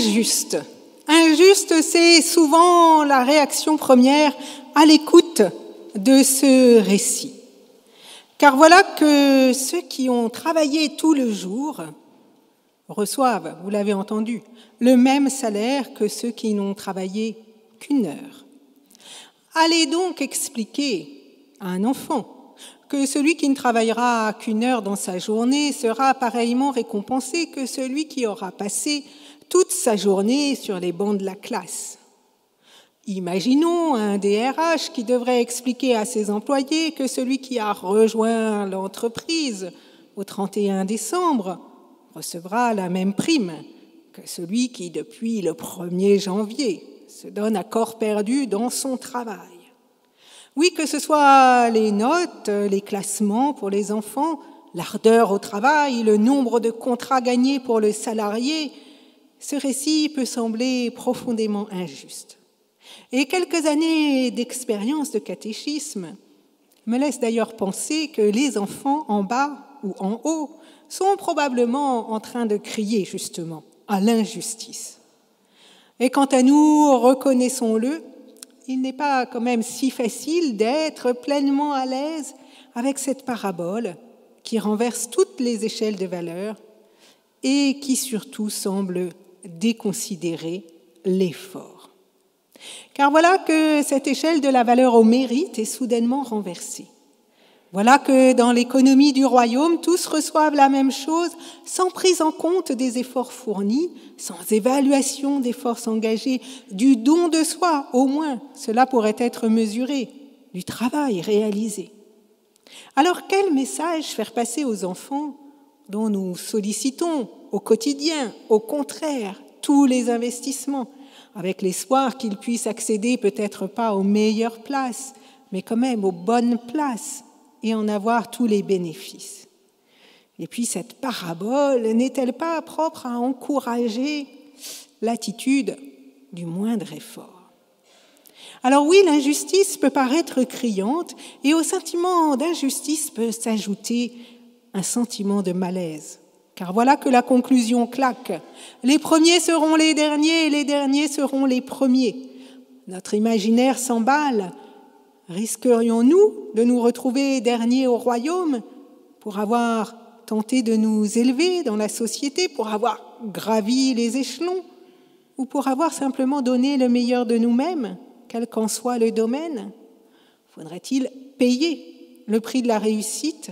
injuste. Injuste, c'est souvent la réaction première à l'écoute de ce récit. Car voilà que ceux qui ont travaillé tout le jour reçoivent, vous l'avez entendu, le même salaire que ceux qui n'ont travaillé qu'une heure. Allez donc expliquer à un enfant que celui qui ne travaillera qu'une heure dans sa journée sera pareillement récompensé que celui qui aura passé toute sa journée sur les bancs de la classe. Imaginons un DRH qui devrait expliquer à ses employés que celui qui a rejoint l'entreprise au 31 décembre recevra la même prime que celui qui, depuis le 1er janvier, se donne à corps perdu dans son travail. Oui, que ce soit les notes, les classements pour les enfants, l'ardeur au travail, le nombre de contrats gagnés pour le salarié, ce récit peut sembler profondément injuste. Et quelques années d'expérience de catéchisme me laissent d'ailleurs penser que les enfants en bas ou en haut sont probablement en train de crier justement à l'injustice. Et quant à nous, reconnaissons-le, il n'est pas quand même si facile d'être pleinement à l'aise avec cette parabole qui renverse toutes les échelles de valeur et qui surtout semble déconsidérer l'effort. Car voilà que cette échelle de la valeur au mérite est soudainement renversée. Voilà que dans l'économie du royaume, tous reçoivent la même chose sans prise en compte des efforts fournis, sans évaluation des forces engagées, du don de soi, au moins, cela pourrait être mesuré, du travail réalisé. Alors quel message faire passer aux enfants dont nous sollicitons au quotidien, au contraire, tous les investissements, avec l'espoir qu'ils puissent accéder peut-être pas aux meilleures places, mais quand même aux bonnes places, et en avoir tous les bénéfices. Et puis cette parabole n'est-elle pas propre à encourager l'attitude du moindre effort? Alors oui, l'injustice peut paraître criante et au sentiment d'injustice peut s'ajouter un sentiment de malaise. Car voilà que la conclusion claque. Les premiers seront les derniers et les derniers seront les premiers. Notre imaginaire s'emballe. Risquerions-nous de nous retrouver derniers au royaume pour avoir tenté de nous élever dans la société, pour avoir gravi les échelons ou pour avoir simplement donné le meilleur de nous-mêmes, quel qu'en soit le domaine? Faudrait-il payer le prix de la réussite,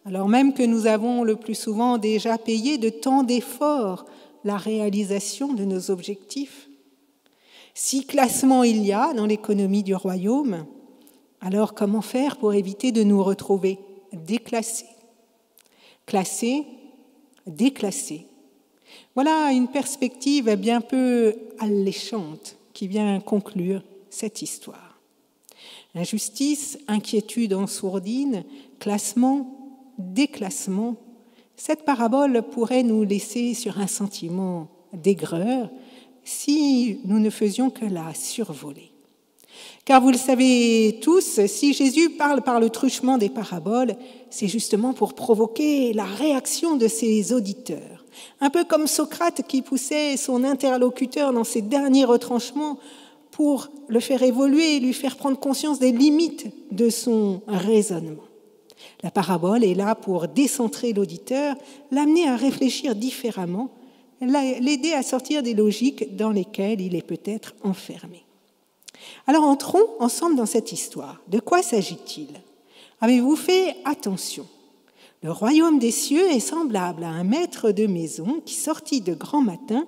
alors même que nous avons le plus souvent déjà payé de tant d'efforts la réalisation de nos objectifs? Si classement il y a dans l'économie du royaume, alors comment faire pour éviter de nous retrouver déclassés, classés, déclassés? Voilà une perspective bien peu alléchante qui vient conclure cette histoire. Injustice, inquiétude en sourdine, classement, déclassement, cette parabole pourrait nous laisser sur un sentiment d'aigreur si nous ne faisions que la survoler. Car vous le savez tous, si Jésus parle par le truchement des paraboles, c'est justement pour provoquer la réaction de ses auditeurs. Un peu comme Socrate qui poussait son interlocuteur dans ses derniers retranchements pour le faire évoluer et lui faire prendre conscience des limites de son raisonnement. La parabole est là pour décentrer l'auditeur, l'amener à réfléchir différemment, l'aider à sortir des logiques dans lesquelles il est peut-être enfermé. Alors entrons ensemble dans cette histoire. De quoi s'agit-il? Avez-vous fait attention? Le royaume des cieux est semblable à un maître de maison qui sortit de grand matin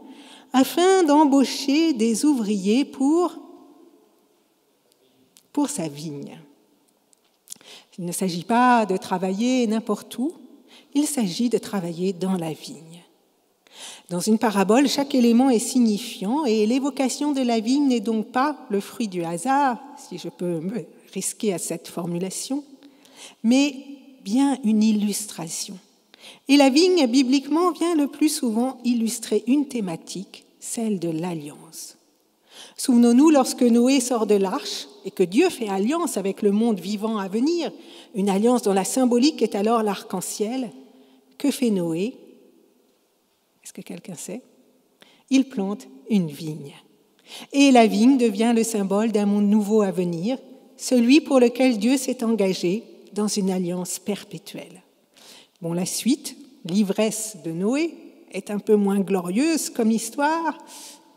afin d'embaucher des ouvriers pour sa vigne. Il ne s'agit pas de travailler n'importe où, il s'agit de travailler dans la vigne. Dans une parabole, chaque élément est signifiant et l'évocation de la vigne n'est donc pas le fruit du hasard, si je peux me risquer à cette formulation, mais bien une illustration. Et la vigne, bibliquement, vient le plus souvent illustrer une thématique, celle de l'alliance. Souvenons-nous, lorsque Noé sort de l'arche et que Dieu fait alliance avec le monde vivant à venir, une alliance dont la symbolique est alors l'arc-en-ciel, que fait Noé? Est-ce que quelqu'un sait? il plante une vigne. Et la vigne devient le symbole d'un monde nouveau à venir, celui pour lequel Dieu s'est engagé dans une alliance perpétuelle. Bon, la suite, l'ivresse de Noé, est un peu moins glorieuse comme histoire,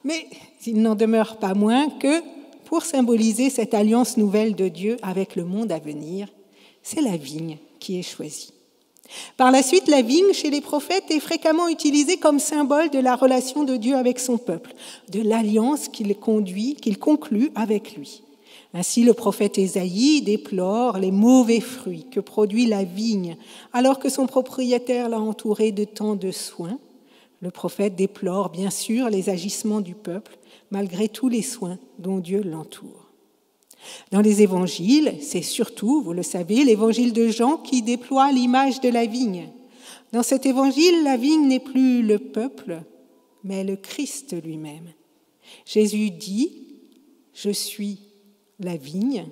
mais il n'en demeure pas moins que, pour symboliser cette alliance nouvelle de Dieu avec le monde à venir, c'est la vigne qui est choisie. Par la suite, la vigne, chez les prophètes, est fréquemment utilisée comme symbole de la relation de Dieu avec son peuple, de l'alliance qu'il conclut avec lui. Ainsi, le prophète Ésaïe déplore les mauvais fruits que produit la vigne, alors que son propriétaire l'a entouré de tant de soins. Le prophète déplore, bien sûr, les agissements du peuple, malgré tous les soins dont Dieu l'entoure. Dans les évangiles, c'est surtout, vous le savez, l'évangile de Jean qui déploie l'image de la vigne. Dans cet évangile, la vigne n'est plus le peuple, mais le Christ lui-même. Jésus dit « Je suis la vigne »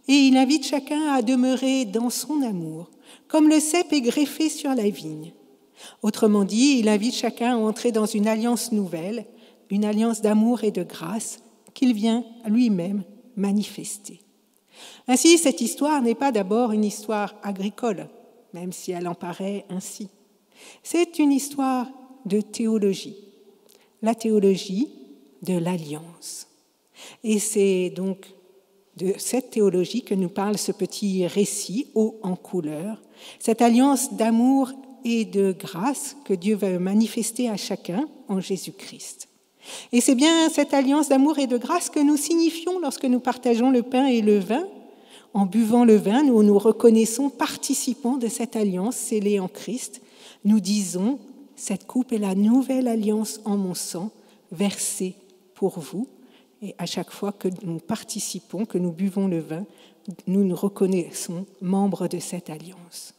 et il invite chacun à demeurer dans son amour, comme le cep est greffé sur la vigne. Autrement dit, il invite chacun à entrer dans une alliance nouvelle, une alliance d'amour et de grâce qu'il vient lui-même manifester. Ainsi, cette histoire n'est pas d'abord une histoire agricole, même si elle en paraît ainsi. C'est une histoire de théologie, la théologie de l'alliance. Et c'est donc de cette théologie que nous parle ce petit récit haut en couleur, cette alliance d'amour et de grâce que Dieu va manifester à chacun en Jésus-Christ. Et c'est bien cette alliance d'amour et de grâce que nous signifions lorsque nous partageons le pain et le vin. En buvant le vin, nous nous reconnaissons participants de cette alliance scellée en Christ. Nous disons « Cette coupe est la nouvelle alliance en mon sang, versée pour vous ». Et à chaque fois que nous participons, que nous buvons le vin, nous nous reconnaissons membres de cette alliance.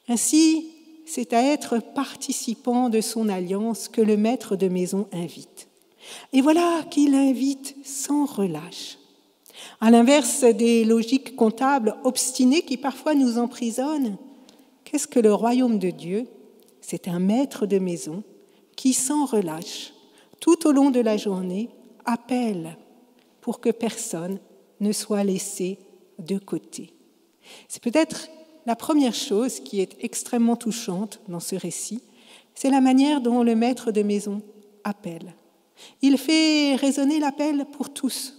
Ainsi, c'est à être participant de son alliance que le maître de maison invite. Et voilà qu'il invite sans relâche. À l'inverse des logiques comptables obstinées qui parfois nous emprisonnent, qu'est-ce que le royaume de Dieu ? C'est un maître de maison qui, sans relâche, tout au long de la journée, appelle pour que personne ne soit laissé de côté. C'est peut-être la première chose qui est extrêmement touchante dans ce récit, c'est la manière dont le maître de maison appelle. Il fait résonner l'appel pour tous,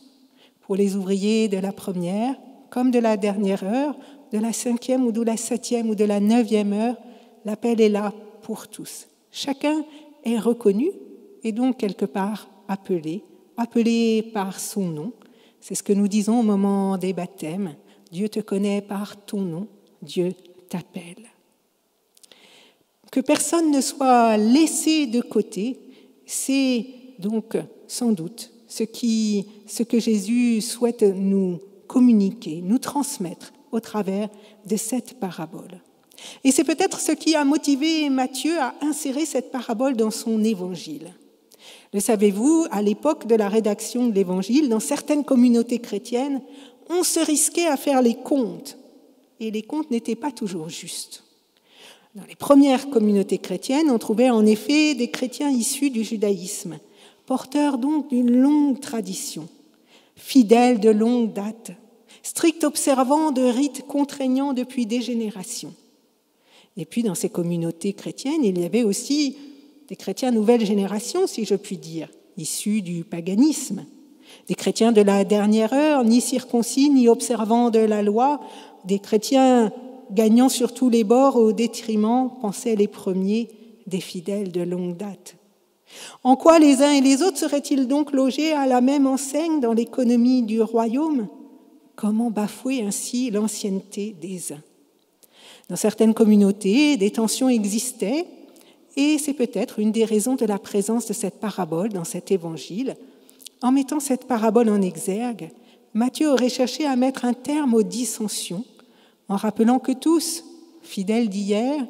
pour les ouvriers de la première comme de la dernière heure, de la 5e ou de la 7e ou de la 9e heure, l'appel est là pour tous. Chacun est reconnu et donc quelque part appelé par son nom. C'est ce que nous disons au moment des baptêmes. Dieu te connaît par ton nom, Dieu t'appelle. Que personne ne soit laissé de côté, c'est donc sans doute ce que Jésus souhaite nous communiquer, nous transmettre au travers de cette parabole. Et c'est peut-être ce qui a motivé Matthieu à insérer cette parabole dans son évangile. Le savez-vous, à l'époque de la rédaction de l'évangile, dans certaines communautés chrétiennes, on se risquait à faire les comptes, et les comptes n'étaient pas toujours justes. Dans les premières communautés chrétiennes, on trouvait en effet des chrétiens issus du judaïsme, porteurs donc d'une longue tradition, fidèles de longue date, stricts observants de rites contraignants depuis des générations. Et puis dans ces communautés chrétiennes, il y avait aussi des chrétiens nouvelle génération, si je puis dire, issus du paganisme, des chrétiens de la dernière heure, ni circoncis, ni observants de la loi, des chrétiens gagnant sur tous les bords au détriment, pensaient les premiers, des fidèles de longue date. En quoi les uns et les autres seraient-ils donc logés à la même enseigne dans l'économie du royaume ? Comment bafouer ainsi l'ancienneté des uns ? Dans certaines communautés, des tensions existaient, et c'est peut-être une des raisons de la présence de cette parabole dans cet évangile. En mettant cette parabole en exergue, Matthieu aurait cherché à mettre un terme aux dissensions, en rappelant que tous, fidèles d'hier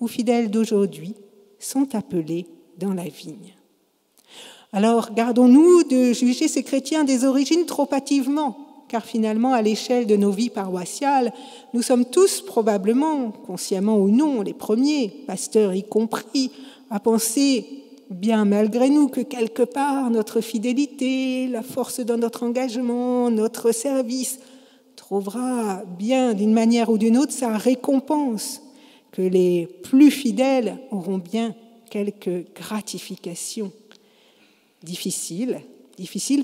ou fidèles d'aujourd'hui, sont appelés dans la vigne. Alors, gardons-nous de juger ces chrétiens des origines trop hâtivement, car finalement, à l'échelle de nos vies paroissiales, nous sommes tous probablement, consciemment ou non, les premiers, pasteurs y compris, à penser bien malgré nous que quelque part notre fidélité, la force de notre engagement, notre service trouvera bien d'une manière ou d'une autre sa récompense, que les plus fidèles auront bien quelques gratifications. Difficile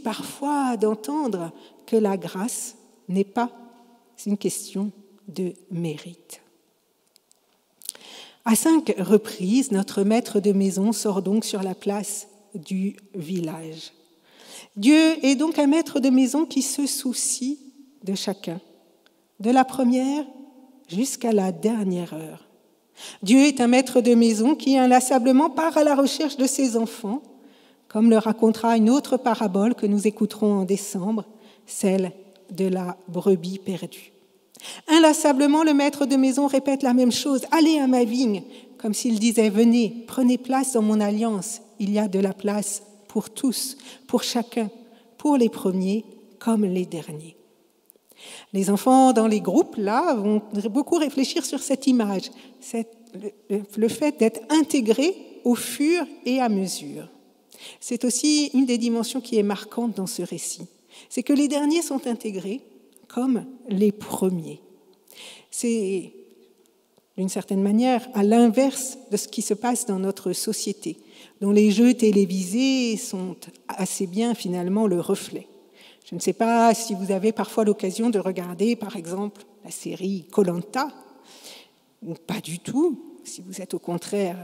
parfois d'entendre que la grâce n'est pas une question de mérite. À 5 reprises, notre maître de maison sort donc sur la place du village. Dieu est donc un maître de maison qui se soucie de chacun, de la première jusqu'à la dernière heure. Dieu est un maître de maison qui inlassablement part à la recherche de ses enfants, comme le racontera une autre parabole que nous écouterons en décembre, celle de la brebis perdue. Inlassablement, le maître de maison répète la même chose. « Allez à ma vigne », comme s'il disait « Venez, prenez place dans mon alliance. Il y a de la place pour tous, pour chacun, pour les premiers comme les derniers. » Les enfants dans les groupes, là, vont beaucoup réfléchir sur cette image, le fait d'être intégrés au fur et à mesure. C'est aussi une des dimensions qui est marquante dans ce récit. C'est que les derniers sont intégrés comme les premiers. C'est, d'une certaine manière, à l'inverse de ce qui se passe dans notre société, dont les jeux télévisés sont assez bien finalement le reflet. Je ne sais pas si vous avez parfois l'occasion de regarder, par exemple, la série Koh-Lanta, ou pas du tout, si vous êtes au contraire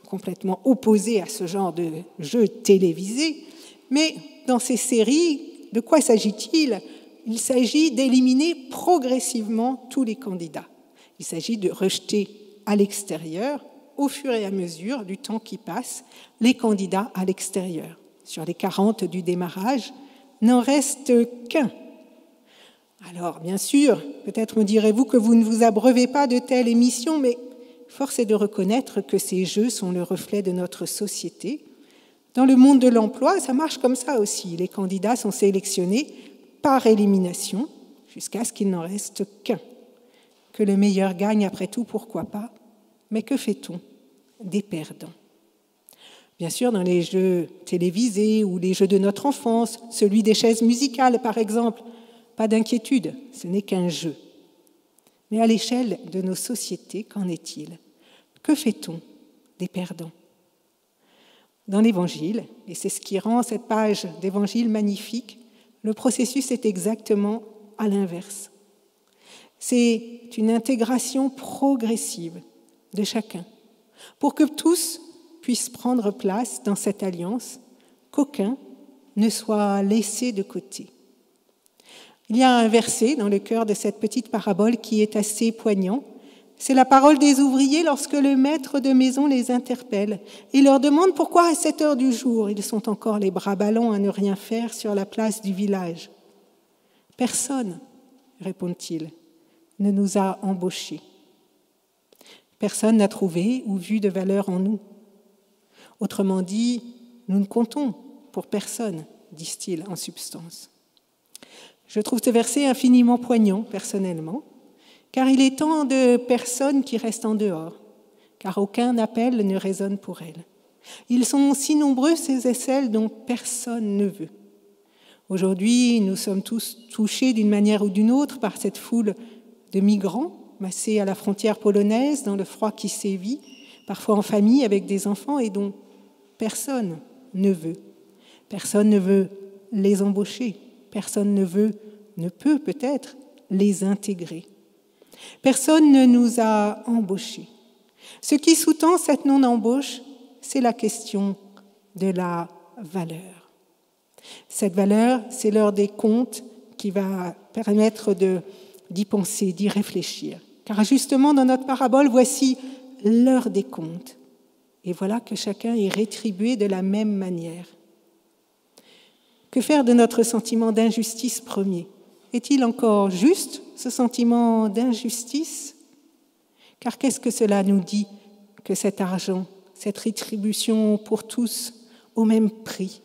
complètement opposé à ce genre de jeux télévisés. Mais dans ces séries, de quoi s'agit-il ? Il s'agit d'éliminer progressivement tous les candidats. Il s'agit de rejeter à l'extérieur, au fur et à mesure du temps qui passe, les candidats à l'extérieur. Sur les 40 du démarrage, n'en reste qu'un. Alors, bien sûr, peut-être me direz-vous que vous ne vous abreuvez pas de telle émission, mais force est de reconnaître que ces jeux sont le reflet de notre société. Dans le monde de l'emploi, ça marche comme ça aussi. Les candidats sont sélectionnés par élimination jusqu'à ce qu'il n'en reste qu'un. Que le meilleur gagne, après tout, pourquoi pas? Mais que fait-on des perdants? Bien sûr, dans les jeux télévisés ou les jeux de notre enfance, celui des chaises musicales, par exemple, pas d'inquiétude, ce n'est qu'un jeu. Mais à l'échelle de nos sociétés, qu'en est-il? Que fait-on des perdants? Dans l'Évangile, et c'est ce qui rend cette page d'Évangile magnifique, le processus est exactement à l'inverse. C'est une intégration progressive de chacun, pour que tous puissent prendre place dans cette alliance, qu'aucun ne soit laissé de côté. Il y a un verset dans le cœur de cette petite parabole qui est assez poignant. C'est la parole des ouvriers lorsque le maître de maison les interpelle et leur demande pourquoi à cette heure du jour ils sont encore les bras ballants à ne rien faire sur la place du village. « Personne, répond-il, ne nous a embauchés. Personne n'a trouvé ou vu de valeur en nous. Autrement dit, nous ne comptons pour personne, disent-ils en substance. » Je trouve ce verset infiniment poignant, personnellement, car il est tant de personnes qui restent en dehors, car aucun appel ne résonne pour elles. Ils sont si nombreux, ces et celles dont personne ne veut. Aujourd'hui, nous sommes tous touchés d'une manière ou d'une autre par cette foule de migrants massés à la frontière polonaise dans le froid qui sévit, parfois en famille avec des enfants et dont personne ne veut. Personne ne veut les embaucher. Personne ne peut peut-être les intégrer. Personne ne nous a embauchés. Ce qui sous-tend cette non-embauche, c'est la question de la valeur. Cette valeur, c'est l'heure des comptes qui va permettre d'y penser, d'y réfléchir. Car justement, dans notre parabole, voici l'heure des comptes. Et voilà que chacun est rétribué de la même manière. Que faire de notre sentiment d'injustice premier? Est-il encore juste, ce sentiment d'injustice? Car qu'est-ce que cela nous dit que cet argent, cette rétribution pour tous au même prix?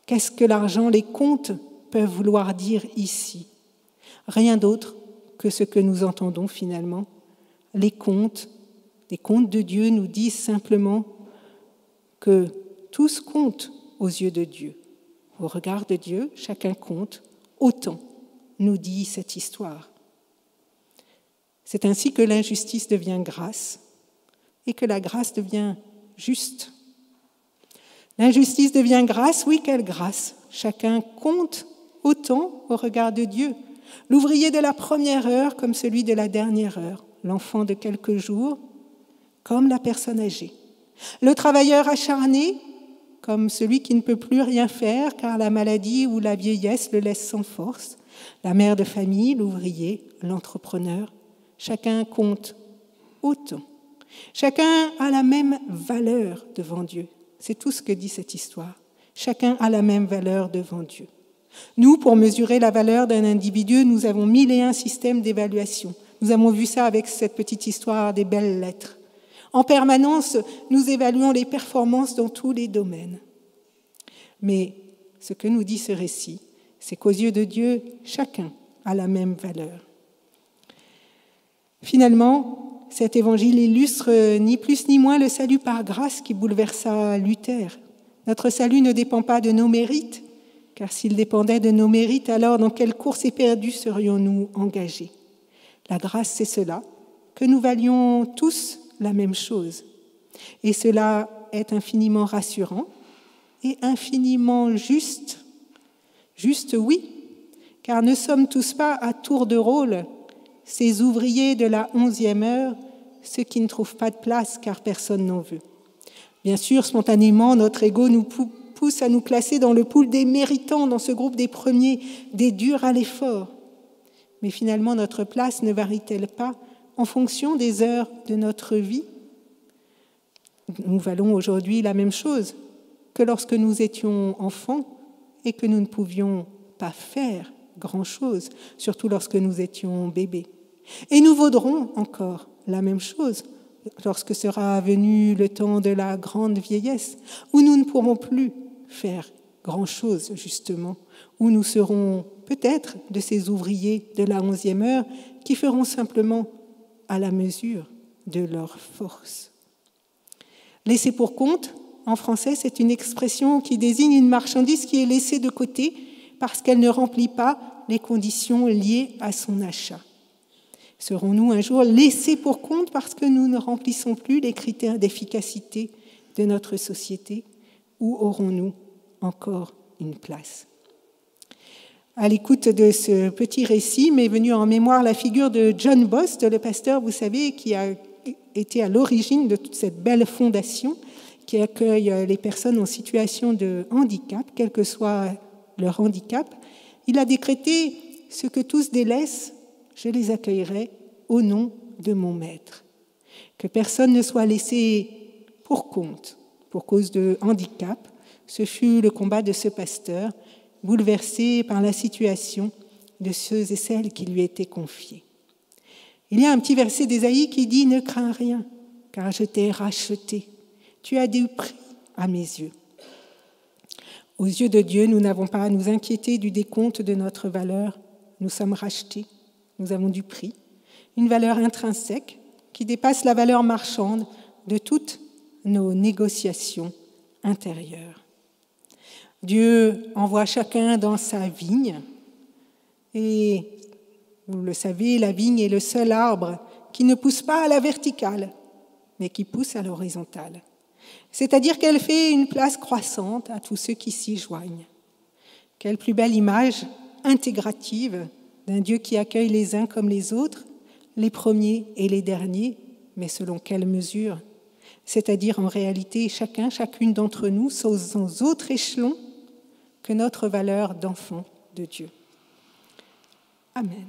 Qu'est-ce que l'argent, les comptes peuvent vouloir dire ici? Rien d'autre que ce que nous entendons finalement. Les comptes de Dieu nous disent simplement que tous comptent aux yeux de Dieu. Au regard de Dieu, chacun compte autant, nous dit cette histoire. C'est ainsi que l'injustice devient grâce et que la grâce devient juste. L'injustice devient grâce, oui, quelle grâce! Chacun compte autant au regard de Dieu. L'ouvrier de la première heure comme celui de la dernière heure, l'enfant de quelques jours comme la personne âgée, le travailleur acharné comme celui qui ne peut plus rien faire car la maladie ou la vieillesse le laisse sans force, la mère de famille, l'ouvrier, l'entrepreneur. Chacun compte autant. Chacun a la même valeur devant Dieu. C'est tout ce que dit cette histoire. Chacun a la même valeur devant Dieu. Nous, pour mesurer la valeur d'un individu, nous avons 1001 systèmes d'évaluation. Nous avons vu ça avec cette petite histoire des belles lettres. En permanence, nous évaluons les performances dans tous les domaines. Mais ce que nous dit ce récit, c'est qu'aux yeux de Dieu, chacun a la même valeur. Finalement, cet évangile illustre ni plus ni moins le salut par grâce qui bouleversa Luther. Notre salut ne dépend pas de nos mérites, car s'il dépendait de nos mérites, alors dans quelle course éperdue serions-nous engagés? La grâce, c'est cela, que nous valions tous la même chose. Et cela est infiniment rassurant et infiniment juste. Juste, oui, car ne sommes tous pas à tour de rôle ces ouvriers de la 11e heure, ceux qui ne trouvent pas de place car personne n'en veut. Bien sûr, spontanément, notre ego nous pousse à nous classer dans le pool des méritants, dans ce groupe des premiers, des durs à l'effort. Mais finalement, notre place ne varie-t-elle pas en fonction des heures de notre vie? Nous valons aujourd'hui la même chose que lorsque nous étions enfants et que nous ne pouvions pas faire grand-chose, surtout lorsque nous étions bébés. Et nous vaudrons encore la même chose lorsque sera venu le temps de la grande vieillesse, où nous ne pourrons plus faire grand-chose, justement, où nous serons peut-être de ces ouvriers de la 11e heure qui feront simplement à la mesure de leur force. Laisser pour compte, en français, c'est une expression qui désigne une marchandise qui est laissée de côté parce qu'elle ne remplit pas les conditions liées à son achat. Serons-nous un jour laissés pour compte parce que nous ne remplissons plus les critères d'efficacité de notre société, ou aurons-nous encore une place? À l'écoute de ce petit récit m'est venue en mémoire la figure de John Bost, le pasteur, vous savez, qui a été à l'origine de toute cette belle fondation qui accueille les personnes en situation de handicap, quel que soit leur handicap. Il a décrété « Ce que tous délaissent, je les accueillerai au nom de mon maître ». Que personne ne soit laissé pour compte, pour cause de handicap, ce fut le combat de ce pasteur, bouleversé par la situation de ceux et celles qui lui étaient confiés. Il y a un petit verset d'Ésaïe qui dit « Ne crains rien, car je t'ai racheté. Tu as du prix à mes yeux. » Aux yeux de Dieu, nous n'avons pas à nous inquiéter du décompte de notre valeur. Nous sommes rachetés, nous avons du prix, une valeur intrinsèque qui dépasse la valeur marchande de toutes nos négociations intérieures. Dieu envoie chacun dans sa vigne et, vous le savez, la vigne est le seul arbre qui ne pousse pas à la verticale, mais qui pousse à l'horizontale. C'est-à-dire qu'elle fait une place croissante à tous ceux qui s'y joignent. Quelle plus belle image intégrative d'un Dieu qui accueille les uns comme les autres, les premiers et les derniers, mais selon quelle mesure? C'est-à-dire en réalité chacune d'entre nous sont sans autre échelon que notre valeur d'enfant de Dieu. Amen.